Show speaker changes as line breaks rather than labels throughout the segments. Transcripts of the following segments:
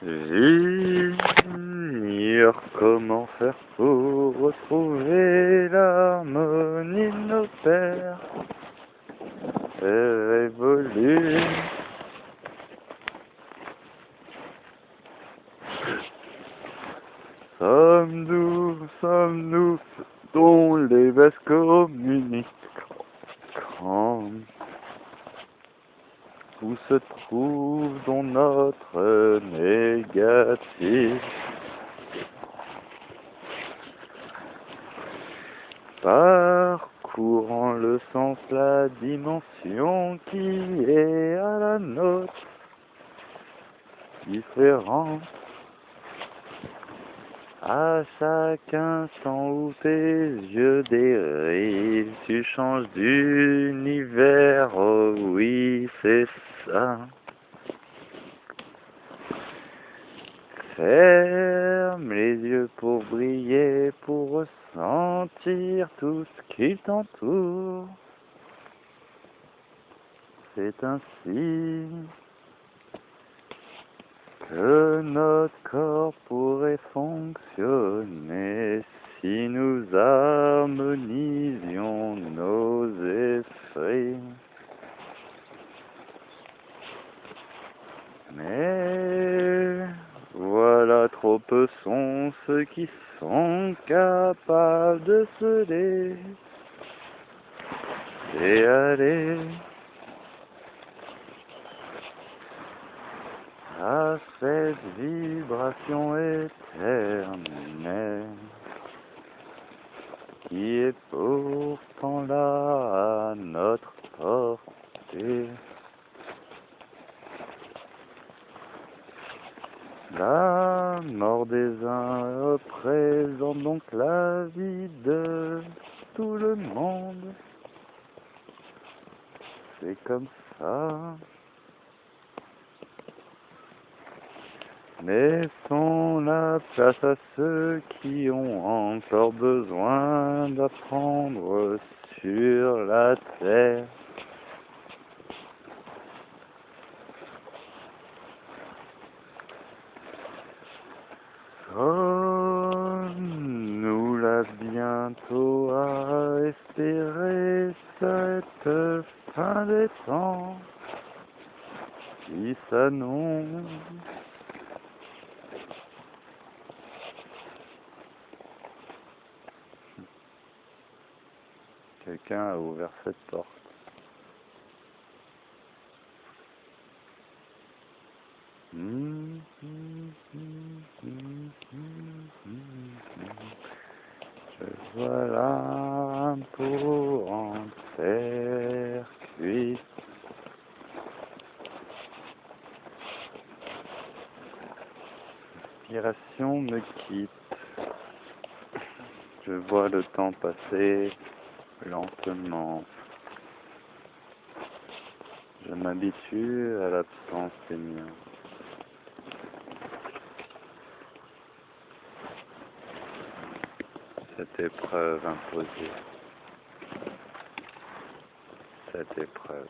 J'ignore comment faire pour retrouver l'harmonie de nos pères. Faire évoluer. Sommes-nous dont les vases communiquent? Où se trouve donc notre négatif? Parcourant le sens, la dimension qui est à la nôtre, différente. À chaque instant où tes yeux dérivent, tu changes d'univers, oh oui, c'est ça. Ferme les yeux pour briller, pour ressentir tout ce qui t'entoure. C'est ainsi que notre corps pourrait fonctionner si nous harmonisions nos esprits. Mais voilà, trop peu sont ceux qui sont capables de se laisser aller à cette vibration éternelle qui est pourtant là à notre portée. La mort des uns représente donc la vie de tout le monde. C'est comme ça. Laissons la place à ceux qui ont encore besoin d'apprendre sur la terre. Nous là bientôt à espérer cette fin des temps qui s'annonce. Quelqu'un a ouvert cette porte. Voilà pour en faire cuit. L'inspiration me quitte. Je vois le temps passer lentement. Je m'habitue à l'absence des miens. Cette épreuve imposée. Cette épreuve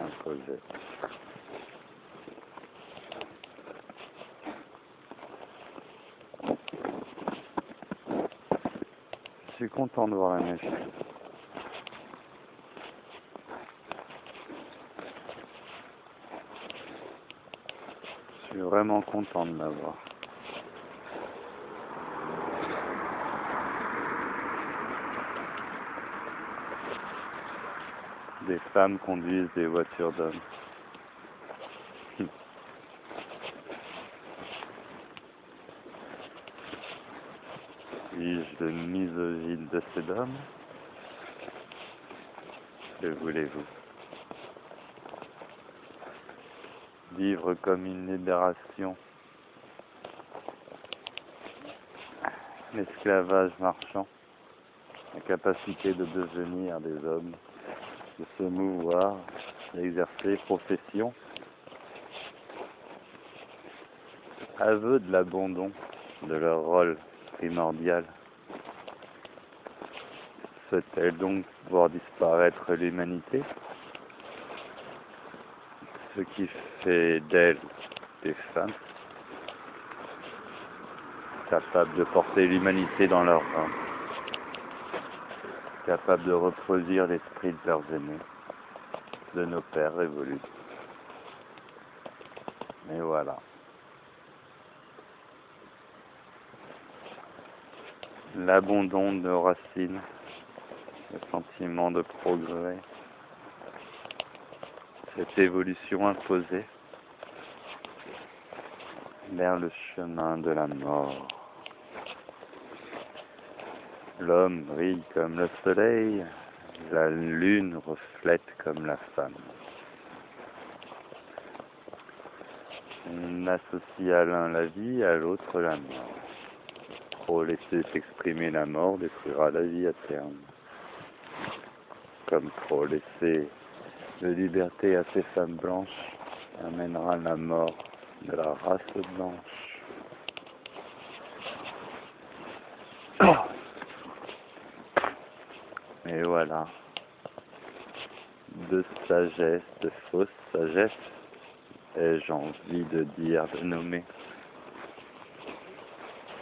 imposée. Je suis content de voir la neige. Je suis vraiment content de la voir. Des femmes conduisent des voitures d'hommes. Suis-je le misogyne de ces dames? Que voulez-vous? Vivre comme une libération. L'esclavage marchand. La capacité de devenir des hommes, de se mouvoir, d'exercer profession. Aveu de l'abandon de leur rôle primordial. Peut-elle donc voir disparaître l'humanité? ce qui fait d'elles des femmes capables de porter l'humanité dans leurs reins, capables de reproduire l'esprit de leurs aînés, de nos pères révolus. Et voilà. L'abandon de nos racines, le sentiment de progrès, cette évolution imposée vers le chemin de la mort. L'homme brille comme le soleil, la lune reflète comme la femme. On associe à l'un la vie, à l'autre la mort. Trop laisser s'exprimer la mort détruira la vie à terme. Comme trop laisser de liberté à ces femmes blanches amènera la mort de la race blanche. Et voilà, de sagesse, de fausse sagesse, ai-je envie de dire, de nommer,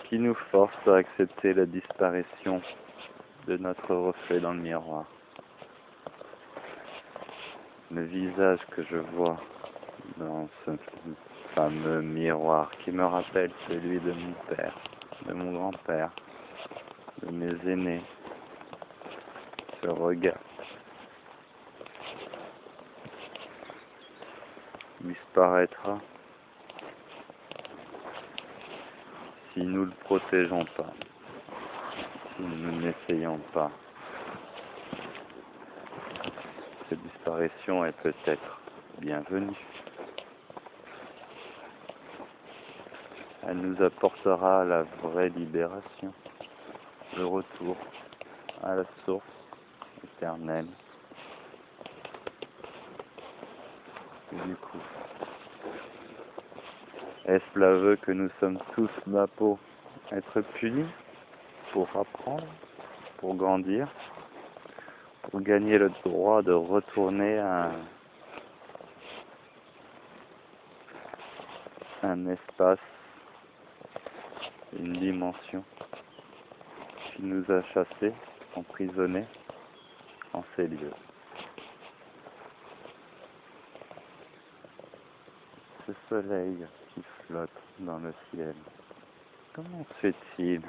qui nous force à accepter la disparition de notre reflet dans le miroir. Le visage que je vois dans ce fameux miroir qui me rappelle celui de mon père, de mon grand-père, de mes aînés, ce regard disparaîtra si nous le protégeons pas, si nous n'essayons pas. Cette disparition est peut-être bienvenue. Elle nous apportera la vraie libération, le retour à la source éternelle. Et du coup, est-ce l'aveu que nous sommes tous bas pour être punis, pour apprendre, pour grandir, pour gagner le droit de retourner à un espace, une dimension qui nous a chassés, emprisonnés en ces lieux. Ce soleil qui flotte dans le ciel, comment se fait-il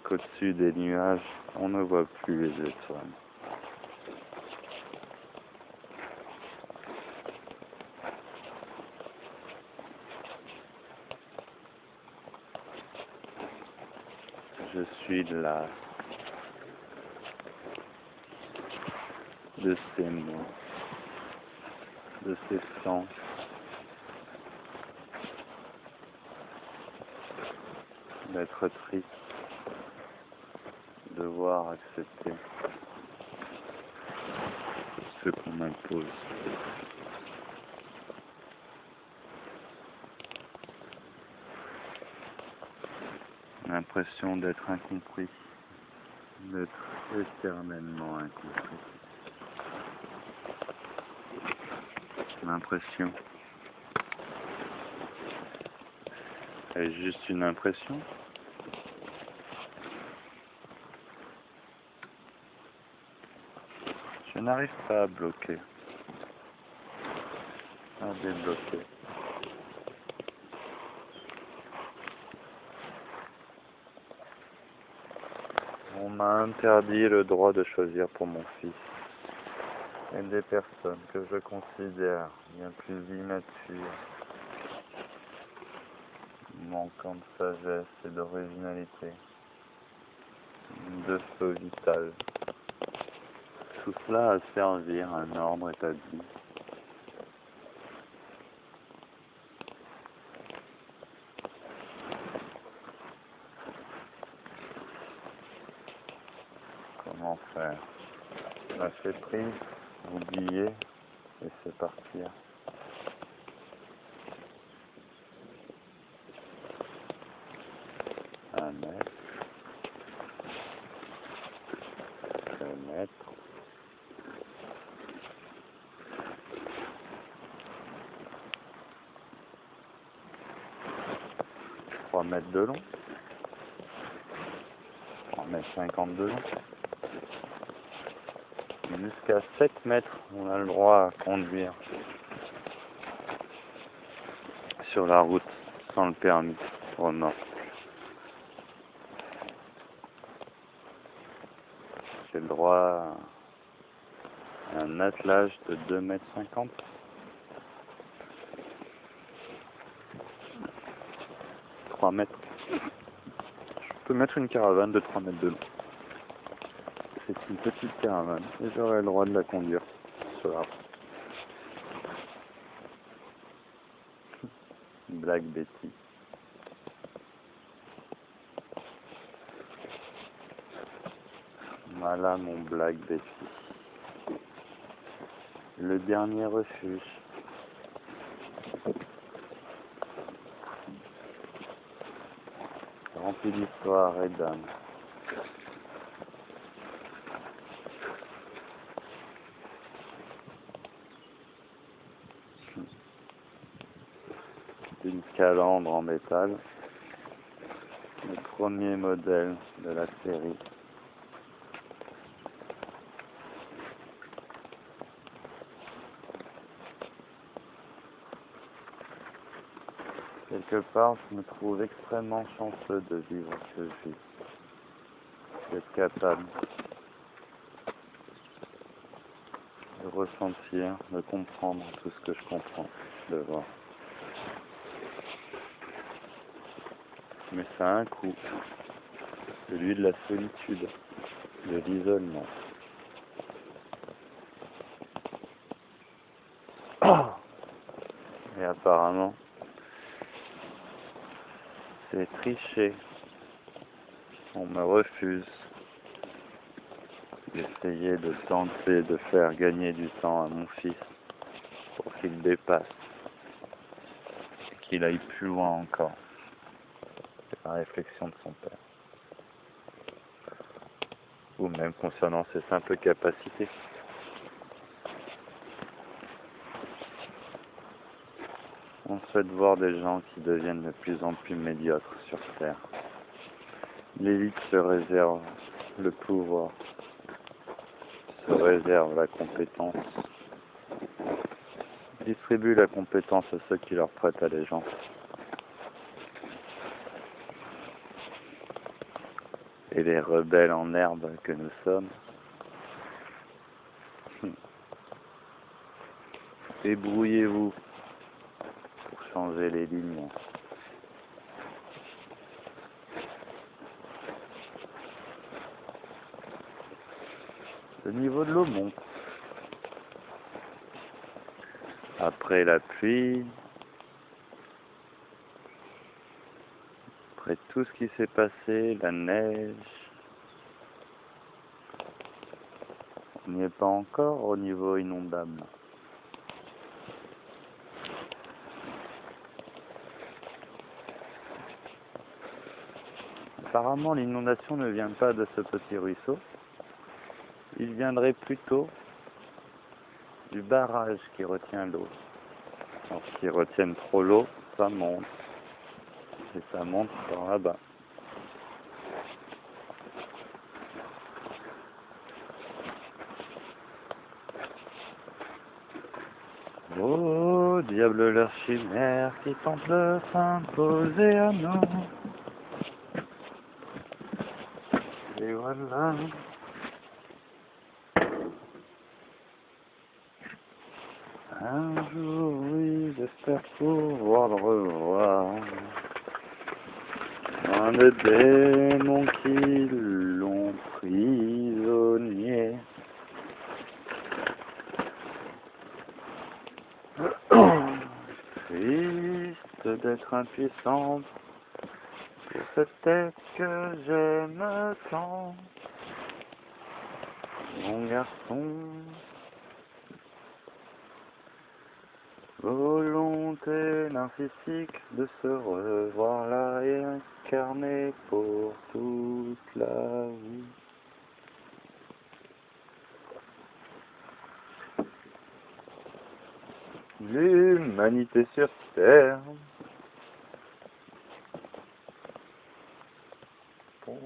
qu'au-dessus des nuages, on ne voit plus les étoiles? Je suis là de ces mots, de ces sens, d'être triste, devoir accepter ce qu'on m'impose. L'impression d'être incompris, d'être éternellement incompris. L'impression est juste une impression. Je n'arrive pas à bloquer, à débloquer. On m'a interdit le droit de choisir pour mon fils. Et des personnes que je considère bien plus immatures, manquant de sagesse et d'originalité, de feu vital. Tout cela à servir un ordre établi. Comment faire? Lâcher prise, oublier, laisser partir. Un mètre, mètre, 3 mètres de long, 3 mètres 50 de long. Jusqu'à 7 mètres, on a le droit à conduire sur la route sans le permis au nord. J'ai le droit à un attelage de 2 mètres 50. 3 mètres. Je peux mettre une caravane de 3 mètres de long. C'est une petite caravane et j'aurai le droit de la conduire sur la route. Black Betty. Voilà mon Black Betty. Le dernier refuge. Rempli d'histoire et d'âme. Une calandre en métal. Le premier modèle de la série. Quelque part, je me trouve extrêmement chanceux de vivre ce que je vis. D'être capable de ressentir, de comprendre tout ce que je comprends, de voir. Mais ça a un coût, celui de la solitude, de l'isolement. Et apparemment, c'est triché. On me refuse d'essayer de tenter de faire gagner du temps à mon fils pour qu'il dépasse, qu'il aille plus loin encore. C'est la réflexion de son père. Ou même concernant ses simples capacités. On souhaite voir des gens qui deviennent de plus en plus médiocres sur Terre. L'élite se réserve le pouvoir, se réserve la compétence, distribue la compétence à ceux qui leur prêtent allégeance. Et les rebelles en herbe que nous sommes, débrouillez-vous pour changer les lignes. Le niveau de l'eau monte. Après la pluie, après tout ce qui s'est passé, la neige, on n'y est pas encore au niveau inondable. Apparemment, l'inondation ne vient pas de ce petit ruisseau. Il viendrait plutôt du barrage qui retient l'eau. Lorsqu'ils retiennent trop l'eau, ça monte. Et ça monte par là-bas. Oh, diable leur chimère qui tente de s'imposer à nous. Et voilà. Un jour, oui, j'espère pouvoir le revoir. Un des démons qui l'ont prisonnier. Triste d'être impuissante pour cette tête que j'aime tant. Mon garçon, volonté narcissique de se revoir là et incarner pour toute la vie. L'humanité sur terre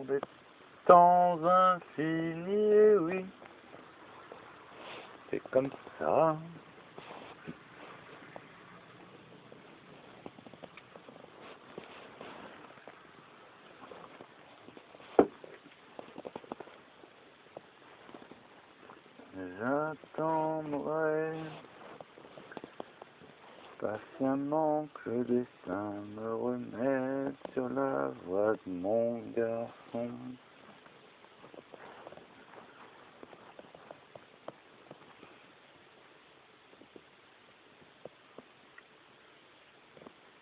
pour des temps infinis, et oui, c'est comme ça. J'attendrai patiemment que le destin me remette sur la voie de mon garçon.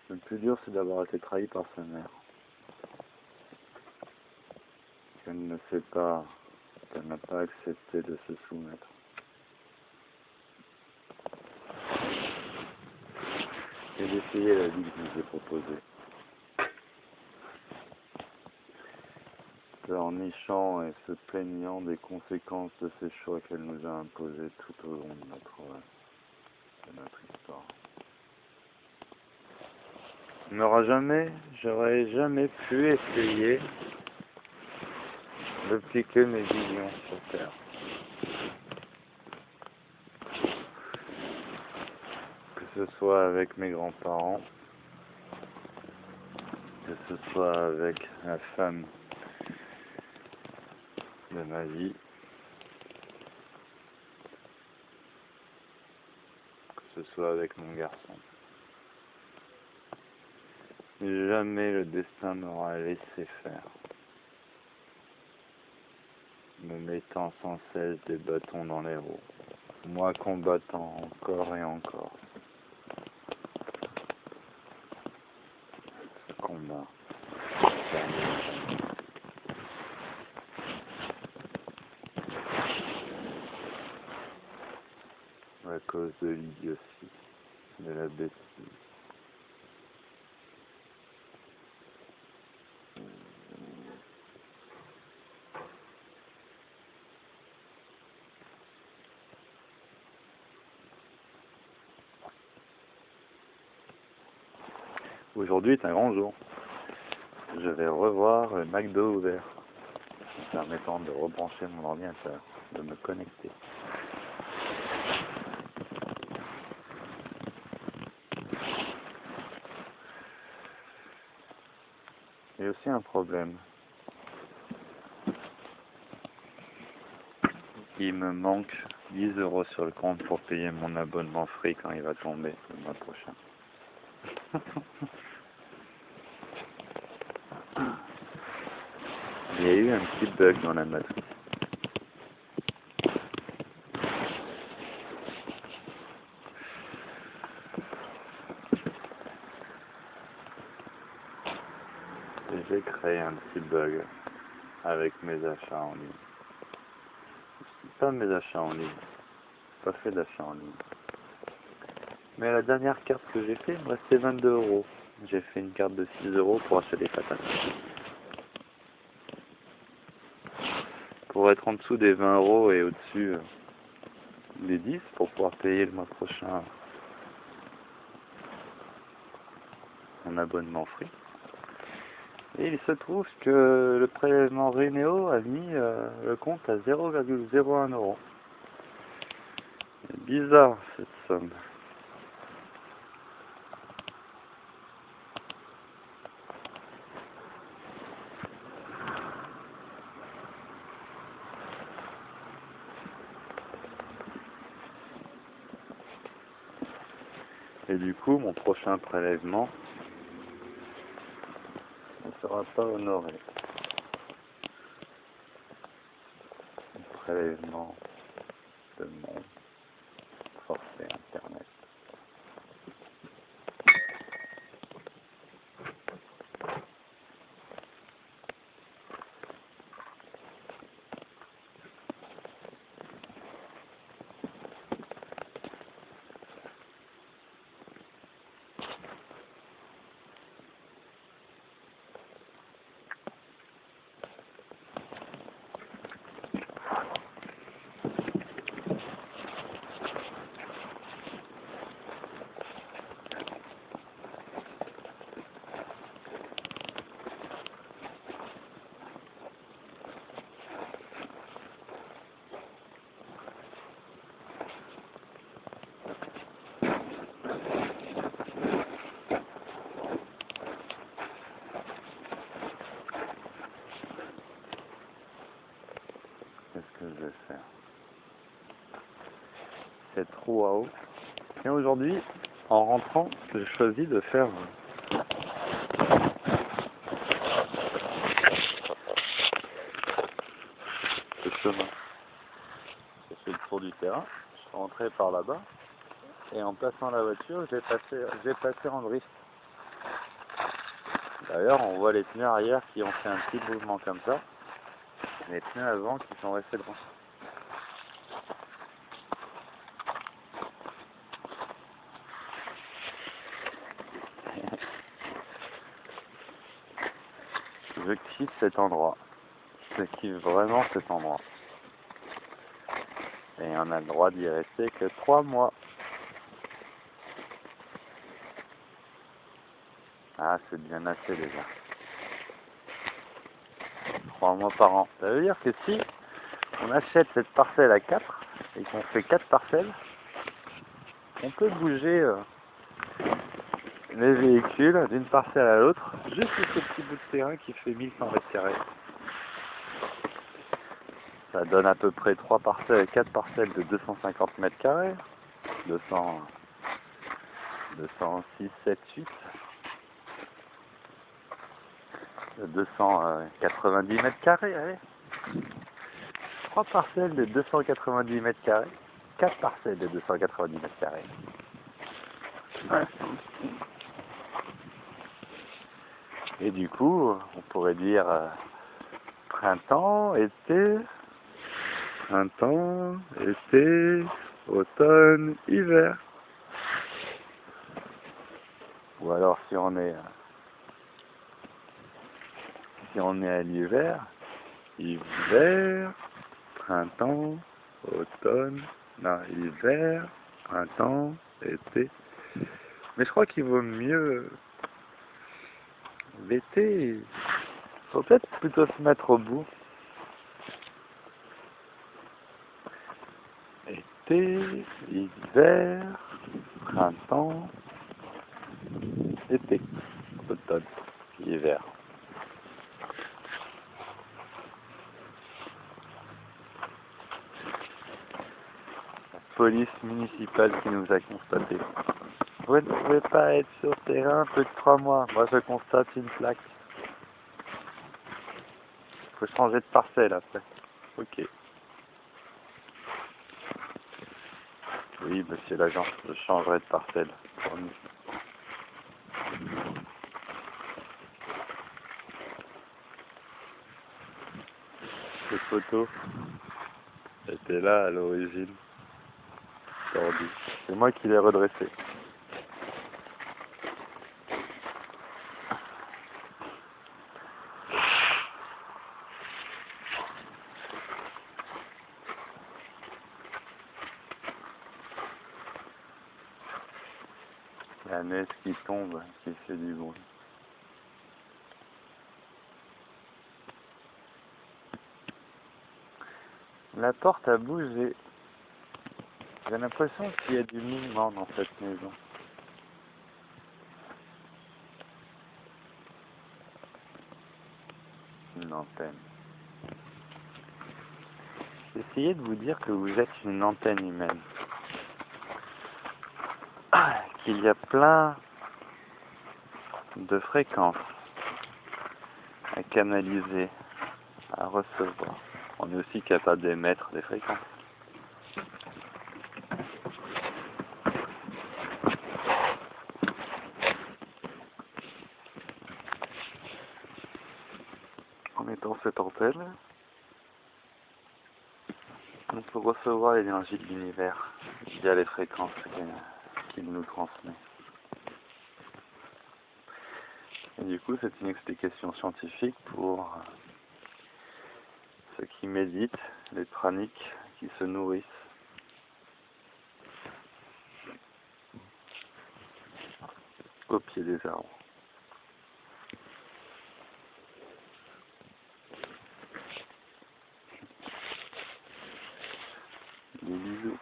Le plus dur, c'est d'avoir été trahi par sa mère. Elle ne sait pas, qu'elle n'a pas accepté de se soumettre. Et d'essayer la vie que je nous ai proposée. Pleurnichant et se plaignant des conséquences de ces choix qu'elle nous a imposés tout au long de notre histoire. J'aurais jamais pu essayer d'appliquer mes visions sur Terre. Que ce soit avec mes grands-parents, que ce soit avec la femme de ma vie, que ce soit avec mon garçon. Jamais le destin m'aura laissé faire, me mettant sans cesse des bâtons dans les roues, moi combattant encore et encore ce combat. À cause de l'idiotie, de la bêtise. Aujourd'hui est un grand jour. Je vais revoir le McDo ouvert, me permettant de rebrancher mon ordinateur, de me connecter. Il y a aussi un problème. Il me manque 10 € sur le compte pour payer mon abonnement Free quand il va tomber le mois prochain. Il y a eu un petit bug dans la matrice. J'ai créé un petit bug avec mes achats en ligne. Pas mes achats en ligne. Pas fait d'achat en ligne. Mais la dernière carte que j'ai fait, il me restait 22 €. J'ai fait une carte de 6 € pour acheter des patates. Pour être en dessous des 20 € et au-dessus des 10 pour pouvoir payer le mois prochain mon abonnement Free. Et il se trouve que le prélèvement Rénéo a mis le compte à 0,01 €. C'est bizarre cette somme. Et du coup, mon prochain prélèvement ne sera pas honoré. Le prélèvement de mon forfait internet. ces trous à eau. Et aujourd'hui, en rentrant, j'ai choisi de faire ce chemin. J'ai fait le tour du terrain, je suis rentré par là-bas, et en passant la voiture, j'ai passé en drift. D'ailleurs, on voit les pneus arrière qui ont fait un petit mouvement comme ça, et les pneus avant qui sont restés droits. Je kiffe cet endroit. Je kiffe vraiment cet endroit. Et on a le droit d'y rester que 3 mois. Ah, c'est bien assez déjà. 3 mois par an. Ça veut dire que si on achète cette parcelle à 4 et qu'on fait 4 parcelles, on peut bouger les véhicules d'une parcelle à l'autre, juste sur ce petit bout de terrain qui fait 1100 m². Ça donne à peu près 4 parcelles de 250 m². 206, 7, 8. 290 m², allez. 3 parcelles de 290 m². 4 parcelles de 290 m². Ouais. Et du coup, on pourrait dire printemps, été, automne, hiver. Ou alors si on est à l'hiver, hiver, printemps, automne, non, hiver, printemps, été. Mais je crois qu'il vaut mieux l'été. Il faut peut-être plutôt se mettre au bout. Été, hiver, printemps, été, automne, hiver. La police municipale qui nous a constaté. Vous ne pouvez pas être sur terrain plus de 3 mois. Moi je constate une plaque. Faut changer de parcelle après. Ok. Oui, monsieur l'agent, je changerai de parcelle. Promis. Cette photo était là à l'origine. Tordu. C'est moi qui l'ai redressé. La neige qui tombe, qui fait du bruit. La porte a bougé. J'ai l'impression qu'il y a du mouvement dans cette maison. Une antenne. Essayez de vous dire que vous êtes une antenne humaine. Qu'il y a plein de fréquences à canaliser, à recevoir. On est aussi capable d'émettre des fréquences. En mettant cette antenne, on peut recevoir l'énergie de l'univers via les fréquences qu'il nous transmet. Et du coup, c'est une explication scientifique pour ceux qui méditent, les praniques qui se nourrissent. Au pied des arbres. Des bisous.